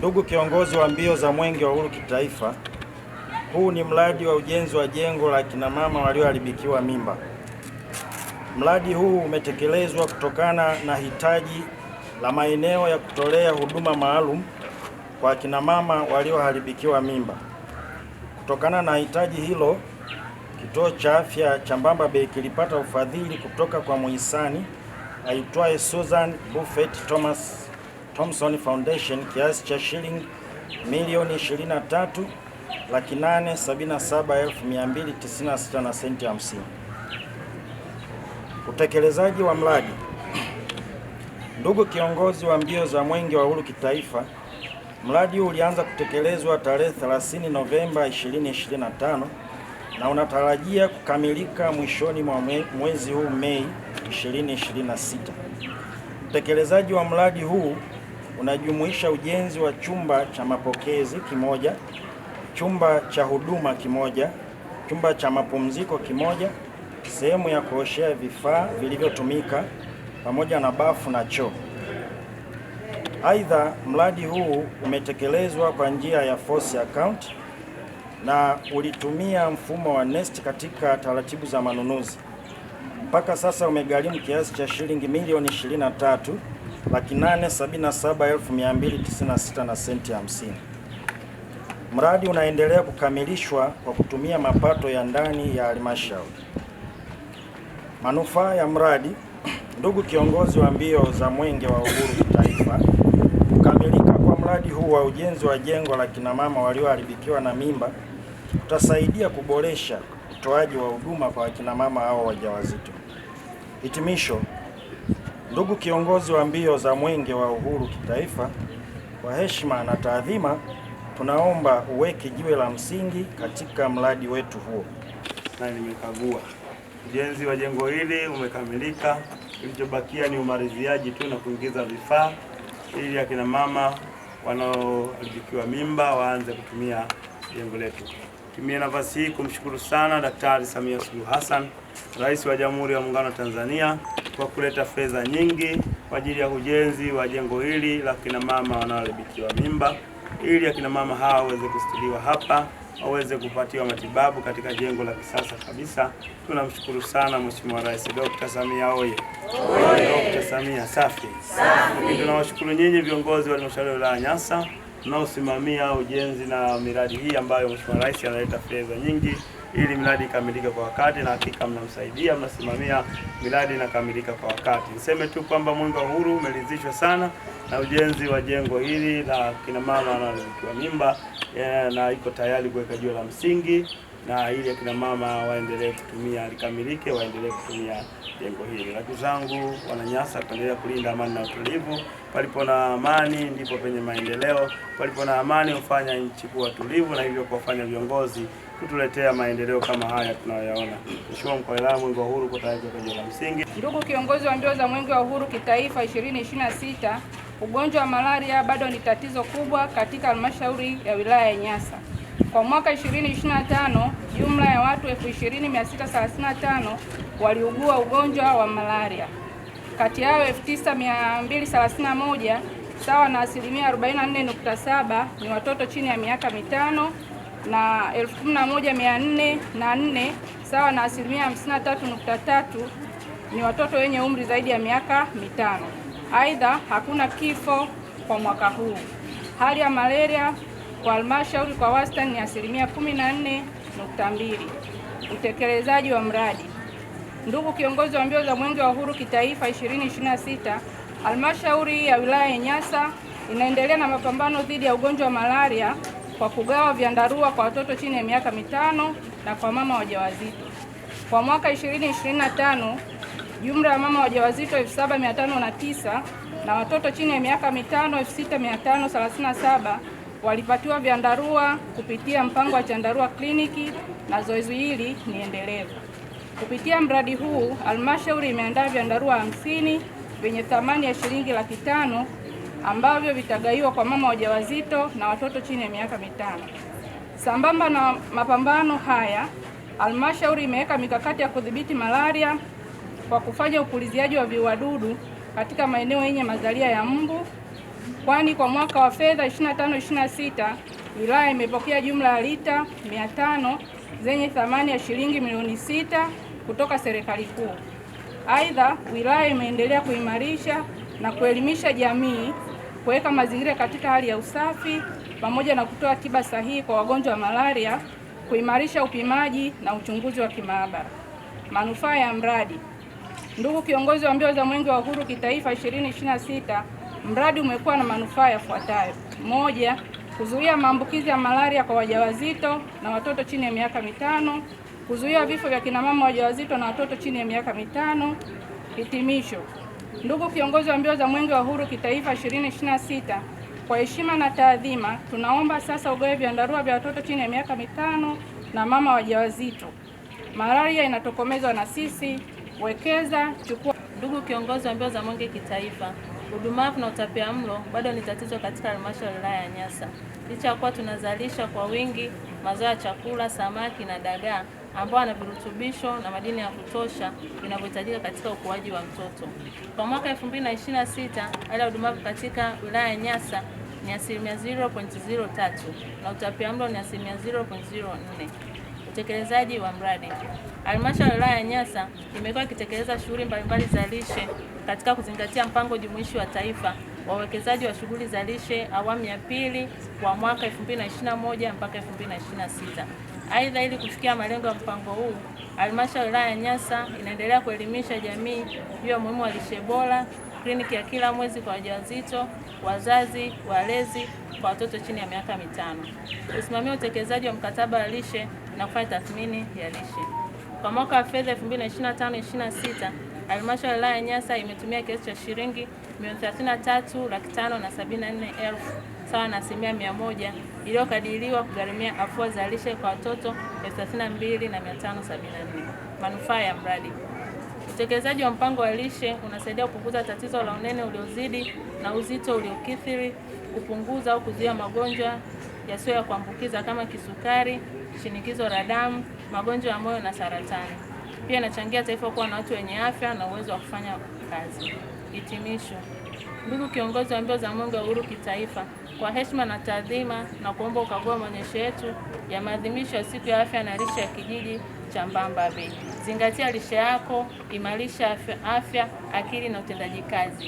Ndugu kiongozi wa mbio za Mwenge wa Uhuru kitaifa, huu ni mradi wa ujenzi wa jengo la kina mama walioharibikiwa mimba. Mradi huu umetekelezwa kutokana na hitaji la maeneo ya kutolea huduma maalum kwa kina mama walioharibikiwa mimba. Kutokana na hitaji hilo, kituo cha afya cha Mbamba Bay kilipata ufadhili kutoka kwa muhisani aitwaye Susan Buffett Thompson Foundation kiasi cha shilingi milioni 23,877,296 na senti 50. Utekelezaji wa mradi. Ndugu kiongozi wa mbio za Mwenge wa Uhuru kitaifa, mradi huu ulianza kutekelezwa tarehe 30 Novemba 2025 na unatarajia kukamilika mwishoni mwa mwezi huu Mei 2026. Utekelezaji wa mradi huu unajumuisha ujenzi wa chumba cha mapokezi kimoja, chumba cha huduma kimoja, chumba cha mapumziko kimoja, sehemu ya kuoshea vifaa vilivyotumika pamoja na bafu na choo. Aidha, mradi huu umetekelezwa kwa njia ya force account na ulitumia mfumo wa NeST katika taratibu za manunuzi. Mpaka sasa umegharimu kiasi cha shilingi milioni 23,877,296 na senti 50. Mradi unaendelea kukamilishwa kwa kutumia mapato ya ndani ya halmashauri. Manufaa ya mradi. Ndugu kiongozi wa mbio za Mwenge wa Uhuru kitaifa, kukamilika kwa mradi huu wa ujenzi wa jengo la kina mama walioharibikiwa na mimba utasaidia kuboresha utoaji wa huduma kwa kina mama hao wajawazito. Hitimisho. Ndugu kiongozi wa mbio za Mwenge wa Uhuru kitaifa, kwa heshima na taadhima, tunaomba uweke jiwe la msingi katika mradi wetu huo. Na nimekagua ujenzi wa jengo hili umekamilika, kilichobakia ni umaliziaji tu na kuingiza vifaa ili akina mama wanaoharibikiwa mimba waanze kutumia jengo letu. Tumie nafasi hii kumshukuru sana Daktari Samia Suluhu Hassan, Rais wa Jamhuri ya Muungano wa Tanzania, kwa kuleta fedha nyingi kwa ajili ya ujenzi wa jengo hili la kina mama wanaoharibikiwa mimba, ili akina mama hawa waweze kustiriwa hapa, waweze kupatiwa matibabu katika jengo la kisasa kabisa. Tunamshukuru sana Mheshimiwa Rais Dr. Samia oye. Dr. Samia safi. Tunawashukuru nyinyi viongozi wa halmashauri ya wilaya Nyasa mnaosimamia ujenzi na miradi hii ambayo Mheshimiwa Rais analeta fedha nyingi ili miradi ikamilike kwa wakati, na hakika mnamsaidia, mnasimamia miradi inakamilika kwa wakati. Niseme tu kwamba Mwenge wa Uhuru umeridhishwa sana na ujenzi wa jengo hili la kina mama wanaoharibikiwa mimba, na iko tayari kuweka jiwe la msingi na ili akina mama waendelee kutumia, likamilike, waendelee kutumia jengo hili. Ndugu zangu Wananyasa, kuendelea kulinda amani na utulivu. Palipo na amani ndipo penye maendeleo. Palipo na amani hufanya nchi kuwa tulivu, na hivyo kuwafanya viongozi kutuletea maendeleo kama haya tunayoyaona. Mheshimiwa Mkuu wa Wilaya, Mwenge wa Uhuru tayari kwa jiwe la msingi. Ndugu kiongozi wa mbio za Mwenge wa Uhuru kitaifa 2026, ugonjwa wa malaria bado ni tatizo kubwa katika halmashauri ya wilaya ya Nyasa. Kwa mwaka 2025, jumla ya watu 20,635 waliugua ugonjwa wa malaria. Kati yao 9,231 sawa na asilimia 44.7 ni watoto chini ya miaka mitano na 11,404 sawa na asilimia 53.3 ni watoto wenye umri zaidi ya miaka mitano. Aidha, hakuna kifo kwa mwaka huu. Hali ya malaria kwa halmashauri kwa wastani ni asilimia 14.2. Utekelezaji wa mradi. Ndugu kiongozi wa mbio za Mwenge wa Uhuru kitaifa 2026, halmashauri ya wilaya ya Nyasa inaendelea na mapambano dhidi ya ugonjwa wa malaria kwa kugawa vyandarua kwa watoto chini ya miaka mitano na kwa mama wajawazito. Kwa mwaka 2025, jumla ya mama wajawazito 7,509 na watoto chini ya miaka mitano 6,537 walipatiwa vyandarua kupitia mpango wa chandarua kliniki, na zoezi hili ni endelevu. Kupitia mradi huu, halmashauri imeandaa vyandarua 50 vyenye thamani ya shilingi 500,000 ambavyo vitagaiwa kwa mama wajawazito na watoto chini ya miaka mitano. Sambamba na mapambano haya, halmashauri imeweka mikakati ya kudhibiti malaria kwa kufanya upuliziaji wa viuadudu katika maeneo yenye mazalia ya mbu, kwani kwa mwaka wa fedha 25/26 wilaya imepokea jumla ya lita 500 zenye thamani ya shilingi milioni 6 kutoka serikali kuu. Aidha, wilaya imeendelea kuimarisha na kuelimisha jamii, kuweka mazingira katika hali ya usafi pamoja na kutoa tiba sahihi kwa wagonjwa wa malaria, kuimarisha upimaji na uchunguzi wa kimaabara. Manufaa ya mradi. Ndugu kiongozi wa mbio za Mwenge wa Uhuru Kitaifa 2026, mradi umekuwa na manufaa yafuatayo: moja, kuzuia maambukizi ya malaria kwa wajawazito na watoto chini ya miaka mitano, kuzuia vifo vya kina mama wajawazito na watoto chini ya miaka mitano. Hitimisho. Ndugu kiongozi wa mbio za Mwenge wa Uhuru Kitaifa 2026, kwa heshima na taadhima, tunaomba sasa ugawe vyandarua vya watoto chini ya miaka mitano na mama wajawazito. Malaria inatokomezwa na sisi. Wekeza, chukua. Ndugu kiongozi wa mbio za Mwenge Kitaifa, udumavu na utapiamlo bado ni tatizo katika halmashauri ya wilaya ya Nyasa. Licha ya kuwa tunazalisha kwa wingi mazao ya chakula, samaki na dagaa ambao yana virutubisho na madini ya kutosha vinavyohitajika katika ukuaji wa mtoto. Kwa mwaka 2026, hali ya udumavu katika wilaya ya Nyasa ni 0.03 na utapiamlo ni 0.04. Utekelezaji wa mradi. Halmashauri ya wilaya ya Nyasa imekuwa ikitekeleza shughuli mbalimbali za lishe katika kuzingatia mpango jumuishi wa taifa wa uwekezaji wa shughuli za lishe awamu ya pili wa mwaka 2021 mpaka 2026. Aidha, ili kufikia malengo ya mpango huu, halmashauri ya wilaya ya Nyasa inaendelea kuelimisha jamii juu ya umuhimu wa lishe bora, kliniki ya kila mwezi kwa wajawazito, wazazi, walezi kwa watoto chini ya miaka mitano, kusimamia utekelezaji wa mkataba wa lishe na kufanya tathmini ya lishe. Kwa mwaka wa fedha 2025/26, halmashauri ya wilaya ya Nyasa imetumia kiasi cha shilingi milioni 33,574,000 sawa na 100% iliyokadiriwa kugharimia afua za lishe kwa watoto 32,574. Manufaa ya mradi. Utekelezaji wa mpango wa lishe unasaidia kupunguza tatizo la unene uliozidi na uzito uliokithiri, kupunguza au kuzuia magonjwa yasiyo ya kuambukiza kama kisukari, shinikizo la damu, magonjwa ya moyo na saratani. Pia inachangia taifa kuwa na watu wenye afya na uwezo wa kufanya kazi. Hitimisho. Ndugu kiongozi wa mbio za Mwenge wa Uhuru Kitaifa, kwa heshima na taadhima na kuomba ukagua maonyesho yetu ya maadhimisho ya siku ya afya na lishe ya kijiji cha Mbamba Bay. Zingatia lishe yako, imarisha afya, akili na utendaji kazi.